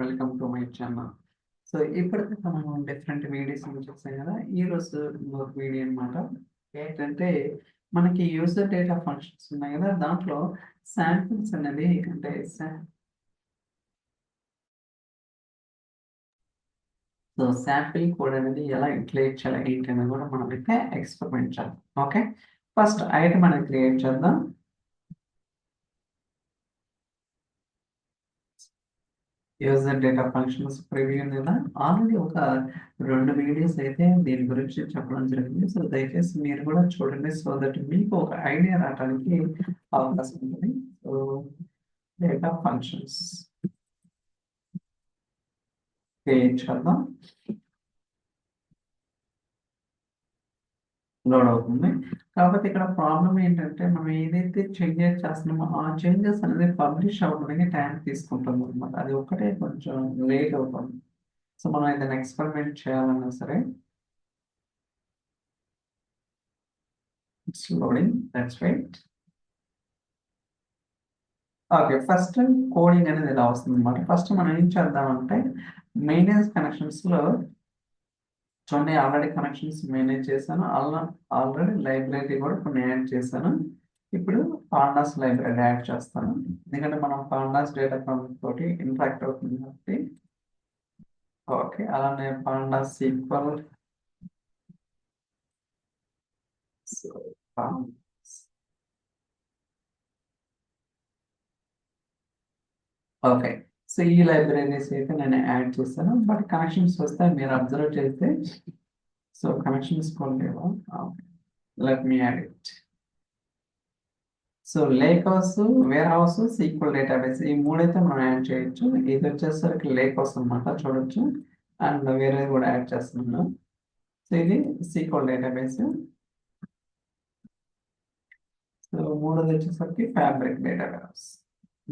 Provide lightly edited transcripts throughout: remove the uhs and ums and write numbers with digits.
Welcome to my channel. So ఇప్పటిదాకా మనం different videos చూసాం కదా. ఈ రోజు ఇంకొక వీడియో అన్నమాట. ఏంటంటే మనకి యూజర్ డేటా ఫంక్షన్స్ ఉన్నాయి కదా, దాంట్లో శాంపిల్స్ అనేది అంటే సో శాంపిల్ కోడ్ అనేది ఎలా క్రియేట్ చేయాలి ఏంటి అనేది కూడా మనం అయితే ఎక్స్పెరిమెంట్ చేద్దాం. ఓకే, ఫస్ట్ ఐటమ్ అనేది క్రియేట్ చేద్దాం. యూజర్ డేటా ఫంక్షన్స్ ప్రివ్యూ మీద ఆల్రెడీ ఒక 2 వీడియోస్ అయితే దీని గురించి చెప్పడం జరిగింది. సో దయచేసి మీరు కూడా చూడండి, సో దట్ మీకు ఒక ఐడియా రావడానికి అవకాశం ఉంటుంది. సో డేటా ఫంక్షన్స్ క్రియేట్ చేద్దాం. లోడ్ అవుతుంది. కాకపోతే ఇక్కడ ప్రాబ్లం ఏంటంటే మనం ఏదైతే చేంజెస్ చేస్తున్నామో ఆ చేంజెస్ అనేది పబ్లిష్ అవ్వడానికి టైం తీసుకుంటుంది అనమాట. అది ఒక్కటే కొంచెం లేట్ అవుతుంది. సో మనం ఏదైనా ఎక్స్పెరిమెంట్ చేయాలన్నా సరే it's loading, that's right. Okay, first coding అనేది ఇలా వస్తుంది అనమాట. ఫస్ట్ మనం ఏం చేద్దామంటే మెయింటెనెన్స్ కనెక్షన్స్ లో చూడండి, ఆల్రెడీ కనెక్షన్స్ మేనేజ్ చేశాను. ఆల్రెడీ లైబ్రరీ కూడా కొన్ని యాడ్ చేశాను. ఇప్పుడు పాండాస్ లైబ్రరీ యాడ్ చేస్తాను, ఎందుకంటే మనం పాండాస్ డేటా తోటి ఇంటరాక్ట్ అవుతుంది కాబట్టి. ఓకే, అలానే పాండాస్ ఈక్వల్ ఓకే. సో ఈ లైబ్రరీస్ అయితే నేను యాడ్ చేస్తాను, బట్ కనెక్షన్స్ వస్తే మీరు అబ్జర్వ్ చేస్తే సో కనెక్షన్స్ కొన్ని let me add it. So lakehouse, warehouse, SQL database ఈ మూడైతే మనం యాడ్ చేయొచ్చు. ఇది వచ్చేసరికి లేక్ హౌస్ అనమాట, చూడొచ్చు. అండ్ వేరే కూడా యాడ్ చేస్తున్నాను. సో ఇది సీక్వల్ డేటాబేస్. సో మూడోది వచ్చేసరికి fabric database.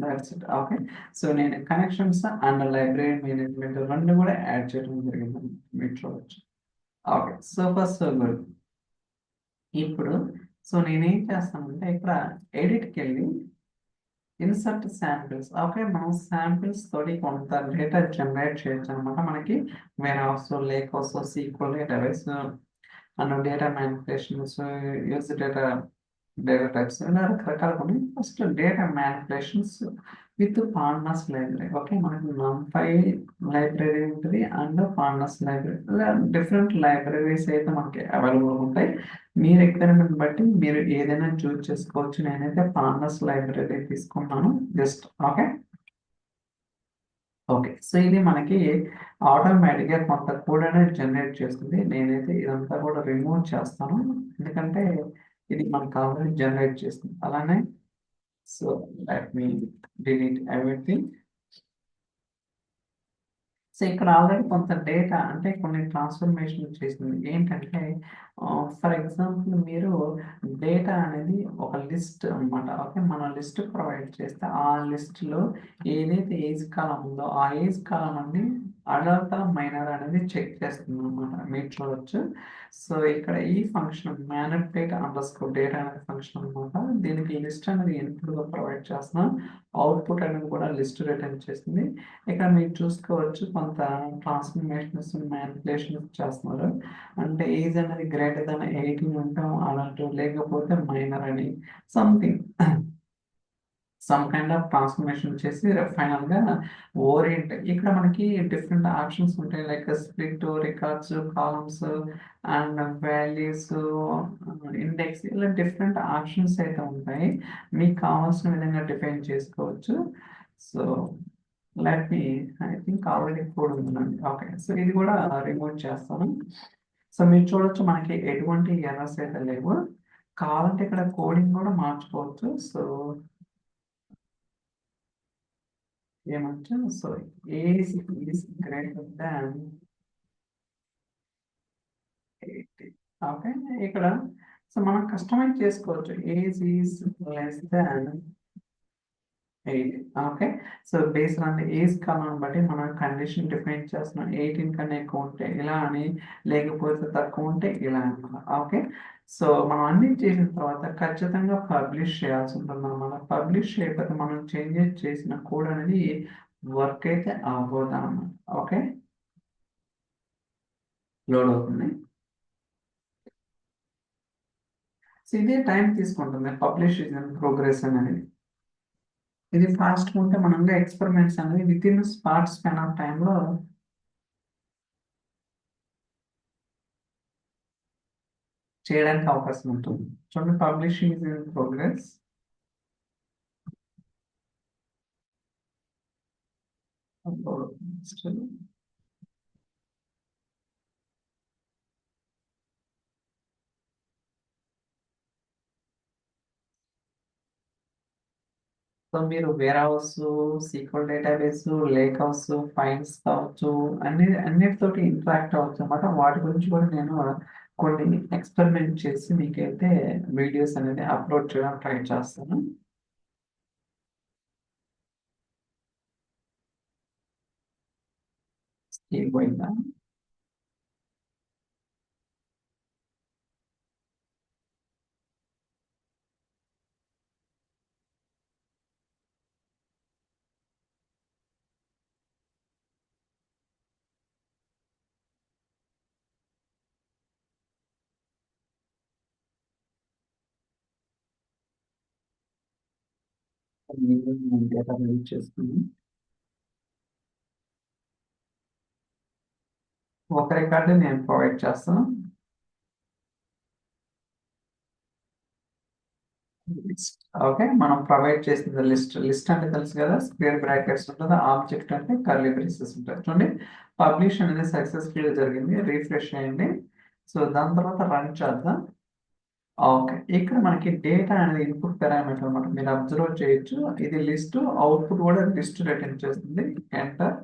That's it. Okay, so నేను కనెక్షన్స్ అండ్ లైబ్రరీ మేనేజ్మెంట్ రెండు కూడా యాడ్ చేయడం జరిగింది, మీరు చూడొచ్చు. Okay, so first so good. ఇప్పుడు సో నేనేం చేస్తానంటే ఇక్కడ ఎడిట్కి వెళ్ళి ఇన్సర్ట్ శాంపిల్స్. ఓకే, మనం శాంపిల్స్ తోటి కొంత డేటా జనరేట్ చేయొచ్చు అనమాట. మనకి warehouse, lakehouse, SQL database and data manipulations, use data types ఇలా రకరకాలుగా ఉన్నాయి. First data manipulations with pandas library. Okay, మనకి NumPy లైబ్రరీ ఉంటుంది అండ్ పాండాస్ లైబ్రరీ, ఇలా డిఫరెంట్ లైబ్రరీస్ అయితే మనకి అవైలబుల్ ఉంటాయి. మీ రిక్వైర్మెంట్ బట్టి మీరు ఏదైనా చూస్ చేసుకోవచ్చు. నేనైతే పాండాస్ లైబ్రరీ తీసుకున్నాను జస్ట్. Okay, okay. సో ఇది మనకి ఆటోమేటిక్గా కొంత కోడ్ అనేది జనరేట్ చేస్తుంది. నేనైతే ఇదంతా కూడా రిమూవ్ చేస్తాను, ఎందుకంటే ఇది మనకు ఆల్రెడీ జనరేట్ చేస్తుంది. అలానే so let me delete everything. So ఇక్కడ ఆల్రెడీ కొంత డేటా అంటే కొన్ని ట్రాన్స్ఫర్మేషన్ చేసింది. ఏంటంటే ఫర్ ఎగ్జాంపుల్ మీరు డేటా అనేది ఒక లిస్ట్ అన్నమాట. ఓకే, మనం లిస్ట్ ప్రొవైడ్ చేస్తే ఆ లిస్ట్లో ఏదైతే ఏజ్ కాలం ఉందో ఆ ఏజ్ కాలం అనేది అడల్ట్ మైనర్ అనేది చెక్ చేస్తుంది అనమాట, మీరు చూడొచ్చు. సో ఇక్కడ ఈ function manipulate under score data అనే ఫంక్షన్ అనమాట. దీనికి లిస్ట్ అనేది ఇన్పుట్గా ప్రొవైడ్ చేస్తున్నాం, అవుట్పుట్ అనేది కూడా లిస్ట్ రిటర్న్ చేస్తుంది. ఇక్కడ మీరు చూసుకోవచ్చు కొంత ట్రాన్స్ఫర్మేషన్స్ మ్యానిపులేషన్స్ చేస్తున్నారు. అంటే ఏజ్ అనేది గ్రేటర్ దాన్ 18 ఉంటాం అలాంటి, లేకపోతే మైనర్ అని something some kind of transformation చేసి ఫైనల్ గా ఓరియంట్. ఇక్కడ మనకి డిఫరెంట్ ఆప్షన్స్ ఉంటాయి, like split, records, columns and values, index, ఇలా డిఫరెంట్ ఆప్షన్స్ అయితే ఉంటాయి. మీకు కావాల్సిన విధంగా డిఫైన్ చేసుకోవచ్చు. So let me, I think already code ఉందండి. ఓకే, సో ఇది కూడా రిమూవ్ చేస్తాను. సో మీరు చూడొచ్చు మనకి ఎటువంటి ఎర్రర్స్ అయితే లేవు. కావాలంటే ఇక్కడ కోడింగ్ కూడా మార్చుకోవచ్చు. సో ఏమంటే so age is greater than 80. Okay, ఇక్కడ సో మనం కస్టమైజ్ చేసుకోవచ్చు, age is less than 8. Okay, so based on age కాలం బట్టి మనం కండిషన్ డిఫైన్ చేస్తున్నాం. 18 కన్నా ఎక్కువ ఉంటే ఇలా అని, లేకపోతే తక్కువ ఉంటే ఇలా అనమాట. ఓకే, సో మనం అన్ని చేసిన తర్వాత ఖచ్చితంగా పబ్లిష్ చేయాల్సి ఉంటుంది అనమాట. పబ్లిష్ చేయకపోతే మనం చేంజెస్ చేసిన కోడ్ అనేది వర్క్ అయితే అవ్వదు. ఓకే, లోడ్ అవుతుంది. సో ఇదే టైం తీసుకుంటుంది పబ్లిష్ ఇన్ ప్రోగ్రెస్ అనేది. ఇది ఫాస్ట్ ఉంటే మనంగా ఎక్స్పెరిమెంట్స్ అనేది with in spot span of టైంలో చేయడానికి అవకాశం ఉంటుంది. చూడండి, publishing is in progress. So మీరు warehouse, SQL database, lakehouse, files కావచ్చు, అన్నిటితోటి ఇంటరాక్ట్ అవ్వచ్చు అన్నమాట. వాటి గురించి కూడా నేను కొన్ని ఎక్స్పెరిమెంట్ చేసి మీకైతే వీడియోస్ అనేది అప్లోడ్ చేయడానికి ట్రై చేస్తాను. పోయిందా? డేటా రీడ్ చేసుకుని ఒక రికార్డు నేను ప్రొవైడ్ చేస్తాను. ఓకే, మనం ప్రొవైడ్ చేసిన లిస్ట్ అంటే తెలుసు కదా, స్క్వేర్ బ్రాకెట్స్ ఉంటుంది, ఆబ్జెక్ట్ అంటే కర్లీ బ్రేసెస్ ఉంటాయి. చూడండి, పబ్లిష్ అనేది సక్సెస్ఫుల్ జరిగింది. రీఫ్రెష్ చేయండి. సో దాని తర్వాత రన్ చేద్దాం. ఓకే, ఇక్కడ మనకి డేటా అనేది ఇన్పుట్ పారామీటర్ అనమాట. మీరు అబ్జర్వ్ చేయొచ్చు, ఇది లిస్ట్, అవుట్పుట్ కూడా లిస్ట్ రిటర్న్ చేస్తుంది. ఎంటర్.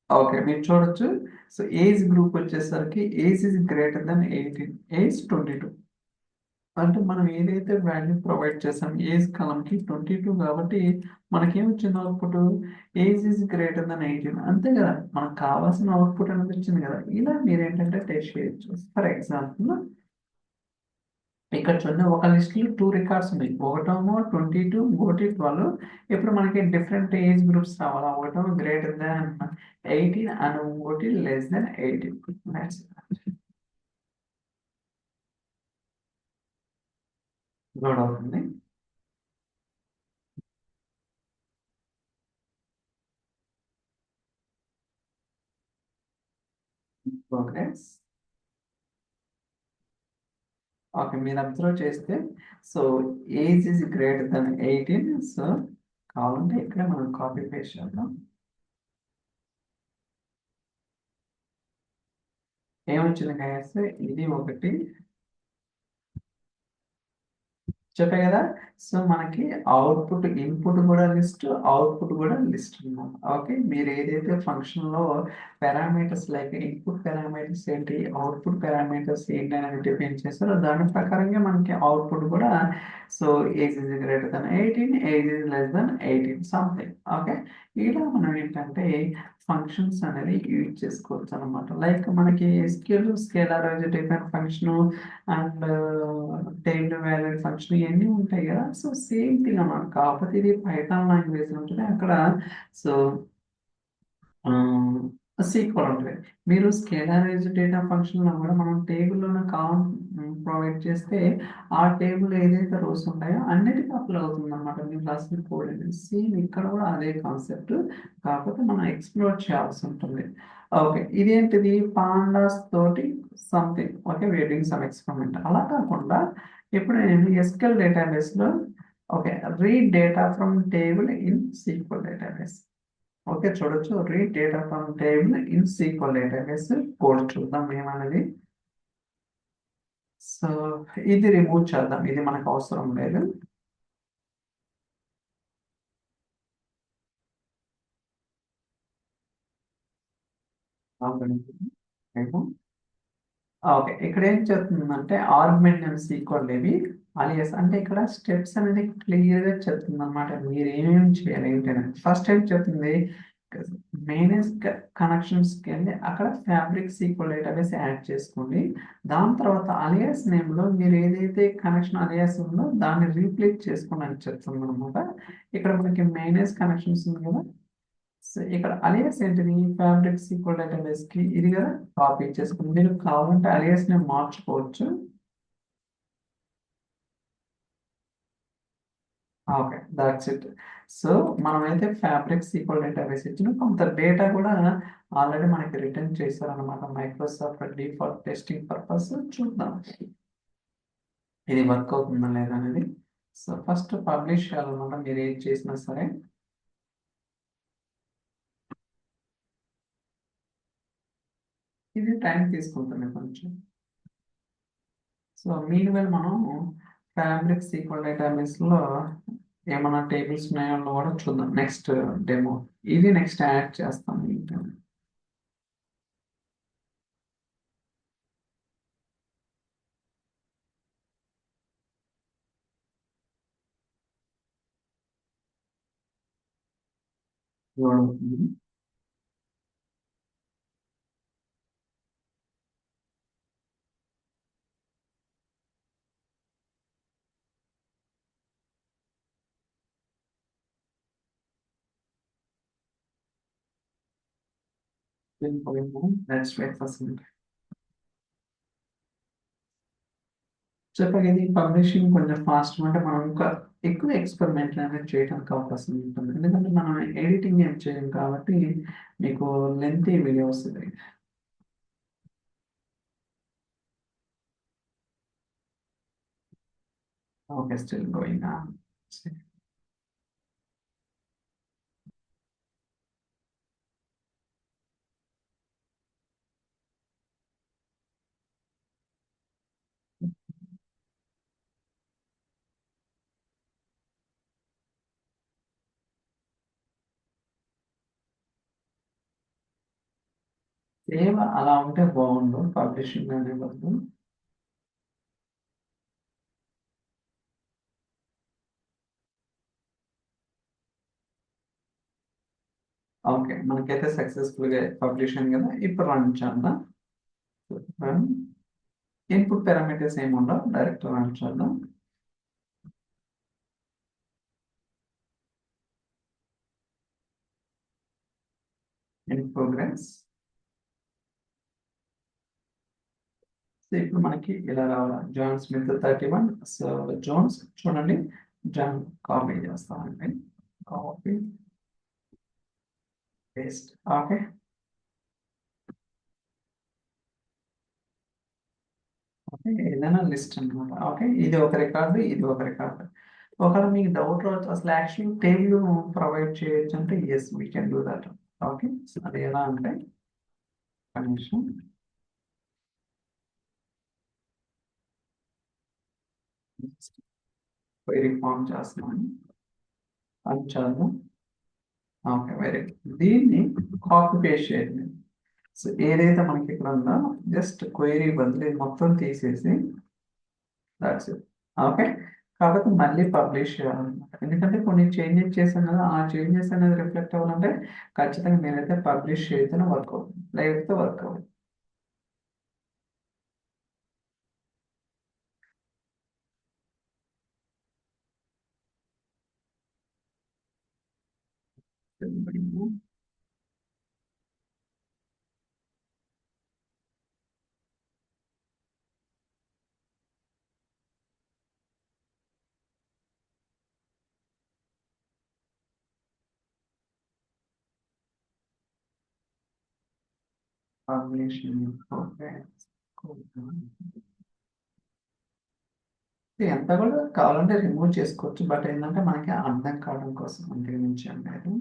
ఓకే, మీరు చూడొచ్చు. సో ఏజ్ గ్రూప్ వచ్చేసరికి age is greater than 18, age 22. అంటే మనం ఏదైతే వాల్యూ ప్రొవైడ్ చేసాం ఏజ్ కాలంకి 22 కాబట్టి మనకేం వచ్చింది output? Age is greater than 18. అంతే కదా, మనకు కావాల్సిన అవుట్పుట్ అనేది వచ్చింది కదా. ఇలా మీరు ఏంటంటే టెస్ట్ చేయొచ్చు. ఫర్ ఎగ్జాంపుల్, ఇక్కడ చూడండి, ఒక లిస్ట్ లో 2 రికార్డ్స్ ఉన్నాయి. ఒకటేమో 22, ఇంకోటి 12. ఇప్పుడు మనకి డిఫరెంట్ ఏజ్ గ్రూప్స్ రావాలా. ఒకటేమో గ్రేటర్ దాన్ 18 అండ్ ఇంకోటి లెస్ దాన్ 18. లోడ్ అవుతుంది. ప్రోగ్రెస్. ఓకే, మీరు అబ్జర్వ్ చేస్తే, so age is greater than 18. So కావాలంటే ఇక్కడ మనం కాపీ పేస్ట్ చేద్దాం. ఏమొచ్చింది గైస్? ఇది ఒకటి చెప్పే కదా. సో మనకి అవుట్పుట్, ఇన్పుట్ కూడా లిస్ట్, అవుట్పుట్ కూడా లిస్ట్ అన్నమాట. ఓకే, మీరు ఏదైతే ఫంక్షన్ లో పారామీటర్స్ లైక్ ఇన్పుట్ పారామీటర్స్ ఏంటి, అవుట్పుట్ పారామీటర్స్ ఏంటి అనేది డిఫైన్ చేస్తారో దాని ప్రకారంగా మనకి అవుట్పుట్ కూడా, so age is greater than 18, age is less than 18 something. Okay, ఇలా మనం ఏంటంటే ఫంక్షన్స్ అనేది యూజ్ చేసుకోవచ్చు అనమాట. లైక్ మనకి scalar different function and timed valued function ఇవన్నీ ఉంటాయి కదా. సో సేమ్ థింగ్ అన్నమాట, కాకపోతే ఇది పైథాన్ లాంగ్వేజ్ ఉంటుంది అక్కడ. సో సీక్వల్ ఉంటుంది. మీరు స్కేలరైజ్ డేటా ఫంక్షన్లో కూడా మనం టేబుల్లోనే కాలం ప్రొవైడ్ చేస్తే ఆ టేబుల్ ఏదైతే రోస్ ఉంటాయో అన్నిటికీ అప్లై అవుతుంది అనమాట. మీరు రాసిన కోడ్ అనేది సేమ్ ఇక్కడ కూడా అదే కాన్సెప్ట్, కాకపోతే మనం ఎక్స్ప్లోర్ చేయాల్సి ఉంటుంది. ఓకే, ఇదేంటిది పాండాస్ తోటి something. Okay, waiting some experiment అలా కాకుండా ఇప్పుడు నేను ఎస్క్యూఎల్ డేటాబేస్లో okay read data from table in SQL database. Okay, చూడొచ్చు, read data from table in SQL database. Code చూద్దాం ఏమన్నది. సో ఇది రిమూవ్ చేద్దాం, ఇది మనకు అవసరం లేదు. ఓకే, ఇక్కడ ఏం చెప్తుందంటే ఆర్గ్యుమెంట్ అండ్ సీక్వెల్ ఇవి అలియాస్ అంటే ఇక్కడ స్టెప్స్ అనేది క్లియర్ గా చెప్తుంది అనమాట. మీరు ఏమేమి చేయాలి ఏంటంటే ఫస్ట్ ఏం చెప్తుంది, మేనేజ్ కనెక్షన్స్కి వెళ్ళి అక్కడ ఫ్యాబ్రిక్ సీక్వెల్ డేటాబేస్ యాడ్ చేసుకోండి. దాని తర్వాత అలియాస్ నేమ్లో మీరు ఏదైతే కనెక్షన్ అలియాస్ ఉందో దాన్ని రీప్లేస్ చేసుకోండి అని చెప్తుంది అనమాట. ఇక్కడ మనకి మేనేజ్ కనెక్షన్స్ ఉంది కదా, సో ఇక్కడ అలియాస్ ఏంటిది, ఫ్యాబ్రిక్ సీక్వెల్ డేటాబేస్కి ఇది కదా, కాపీ చేసుకుని మీరు కావాలంటే అలియాస్ నేమ్ మార్చుకోవచ్చు. Okay, that's it. సో మనమైతే ఫ్యాబ్రిక్ సీక్వెల్ డేటాబేస్ ఇచ్చిన కొంత డేటా కూడా ఆల్రెడీ మనకి రిటర్న్ చేశారనమాట మైక్రోసాఫ్ట్ డిఫాల్ట్ టెస్టింగ్ పర్పస్. చూద్దాం ఇది వర్క్ అవుతుందా లేదా అనేది. సో ఫస్ట్ పబ్లిష్ చేయాలన్నమాట మీరు ఏది చేసినా సరే. ఇది టైం తీసుకుంటుంది కొంచెం. సో మీన్ వైల్ మనం ఫ్యాబ్రిక్ సీక్వెల్ డేటాబేస్లో ఏమైనా టేబుల్స్ ఉన్నాయో కూడా చూద్దాం నెక్స్ట్ డెమో. ఇది నెక్స్ట్ యాడ్ చేస్తాం మీకు. లోడ్ అవుతుంది. Let's wait for some. చెప్పగా ఇది పబ్లిషింగ్ కొంచెం ఫాస్ట్ అంటే మనం ఇంకా ఎక్కువ ఎక్స్పెరిమెంట్ అనేది చేయడానికి అవకాశం ఉంటుంది. ఎందుకంటే మనం ఎడిటింగ్ ఏం చేయం కాబట్టి మీకు లెంతీ వీడియో వస్తుంది. Okay, still going on. Same అలా ఉంటే బాగుండు పబ్లిషింగ్ అనే బదులు. ఓకే, మనకైతే సక్సెస్ఫుల్గా పబ్లిష్ అయింది కదా. ఇప్పుడు రన్ చేద్దాం. ఇన్పుట్ పారామీటర్స్ ఏమి ఉండవు, డైరెక్ట్ రన్ చేద్దాం. In progress. సో ఇప్పుడు మనకి ఇలా రావాలి, జాన్ స్మిత్ 31. సో జోన్స్ చూడండి, జాన్ కాపీ చేస్తామండి. Copy paste. ఓకే, ఓకే ఏదైనా లిస్ట్ అనమాట. ఓకే, ఇది ఒక రికార్డు, ఇది ఒక రికార్డు. ఒకవేళ మీకు డౌట్ రావచ్చు అసలు యాక్చువల్ టేబుల్ ప్రొవైడ్ చేయొచ్చు అంటే yes we can do that. Okay, అది ఎలా అంటే కండిషన్ క్వైరీ ఫామ్ చేస్తున్నాను అని చదువు. Okay, very good. దీన్ని కాపీ పేస్ట్ చేయండి. సో ఏదైతే మనకి ఇక్కడ ఉందో జస్ట్ క్వైరీ బదులు ఇది మొత్తం తీసేసి దాట్స్ ఇట్. ఓకే, కాబట్టి మళ్ళీ పబ్లిష్ చేయాలన్నమాట. ఎందుకంటే కొన్ని చేంజెస్ చేశాను కదా, ఆ చేంజెస్ అనేది రిఫ్లెక్ట్ అవ్వాలంటే ఖచ్చితంగా నేనైతే పబ్లిష్ చేయతేనే వర్క్ అవుతుంది, లేకపోతే వర్క్ అవ్వదు. పబ్లిష్ ఎంత కూడా కావాలంటే రిమూవ్ చేసుకోవచ్చు, బట్ ఏంటంటే మనకి అర్థం కావడం కోసం అంతకు మించి లేదు.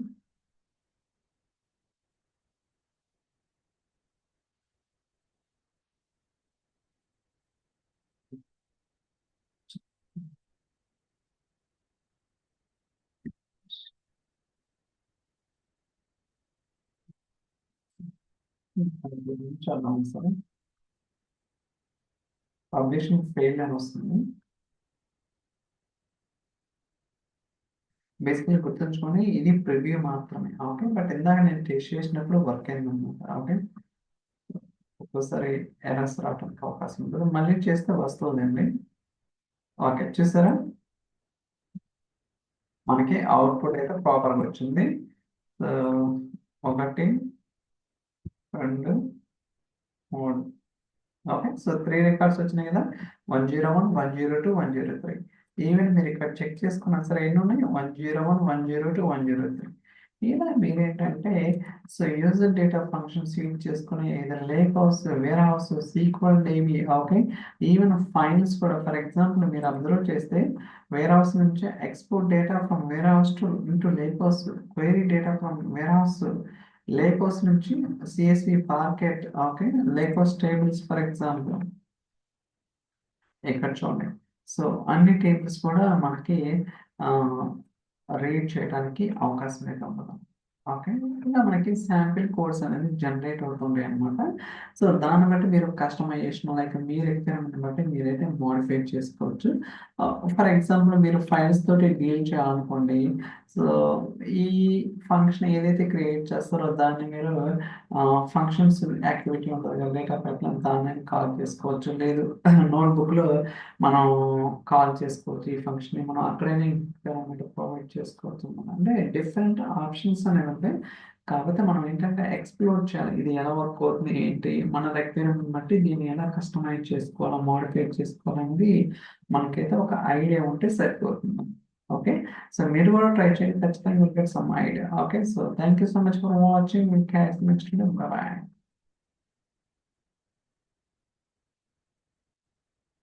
చాలా అవసరం. పబ్లిషింగ్ ఫెయిల్ అని వస్తుంది. బేసికలీ గుర్తుంచుకొని ఇది ప్రివ్యూ మాత్రమే. ఓకే, బట్ ఇందాక నేను టెస్ట్ చేసినప్పుడు వర్క్ అయింది అనమాట. ఓకే, ఒక్కోసారి ఎర్రర్స్ రావడానికి అవకాశం ఉంటుంది, మళ్ళీ చేస్తే వస్తుందండి. ఓకే, చూసారా మనకి అవుట్పుట్ అయితే ప్రాపర్గా వచ్చింది. సో 1 2 3. ఓకే, సో 3 రికార్డ్స్ వచ్చినాయి కదా, 101 102 103. ఈవెన్ మీరు ఇక్కడ చెక్ చేసుకున్నా సరే ఎన్ని ఉన్నాయి, 101 102 103. ఇలా మీరేంటంటే so user data functions use చేసుకుని ఏదైనా lakehouse, warehouse, SQL DB. Okay, even files కూడా ఫర్ ఎగ్జాంపుల్ మీరు అబ్జర్వ్ చేస్తే వేర్ హౌస్ నుంచి export data from warehouse to into lakehouse, query data from warehouse lakehouse నుంచి CSV parquet. Okay, lakehouse tables for example ఇక్కడ చూడండి. So అన్ని tables కూడా మనకి read చేయడానికి అవకాశం అయితే ఉండదు. ఓకే, ఇలా మనకి శాంపిల్ కోడ్స్ అనేది జనరేట్ అవుతుంది అనమాట. సో దాన్ని బట్టి మీరు కస్టమైజేషన్ లైక్ మీ రిక్వైర్మెంట్ బట్టి మీరైతే మోడిఫై చేసుకోవచ్చు. ఫర్ ఎగ్జాంపుల్ మీరు ఫైల్స్ తోటి డీల్ చేయాలనుకోండి. సో ఈ ఫంక్షన్ ఏదైతే క్రియేట్ చేస్తారో దాన్ని మీరు ఫంక్షన్స్ యాక్టివిటీ ఉంటుంది కదా, డేటా పైప్లైన్, దాన్ని కాల్ చేసుకోవచ్చు. లేదు నోట్బుక్లో మనం కాల్ చేసుకోవచ్చు. ఈ ఫంక్షన్ మనం అక్కడనే ప్రొవైడ్ చేసుకోవచ్చు. అంటే డిఫరెంట్ ఆప్షన్స్ అనేవి ఉంటాయి. కాకపోతే మనం ఏంటంటే ఎక్స్ప్లోర్ చేయాలి, ఇది ఎలా వర్క్ అవుతుంది ఏంటి, మన రిక్వైర్మెంట్ బట్టి దీన్ని ఎలా కస్టమైజ్ చేసుకోవాలా, మోడిఫై చేసుకోవాలనేది మనకైతే ఒక ఐడియా ఉంటే సరిపోతుంది. ఓకే, సో మీరు కూడా ట్రై చేయండి, ఖచ్చితంగా will get some idea. Okay, so thank you so much for watching. Will catch next video. By.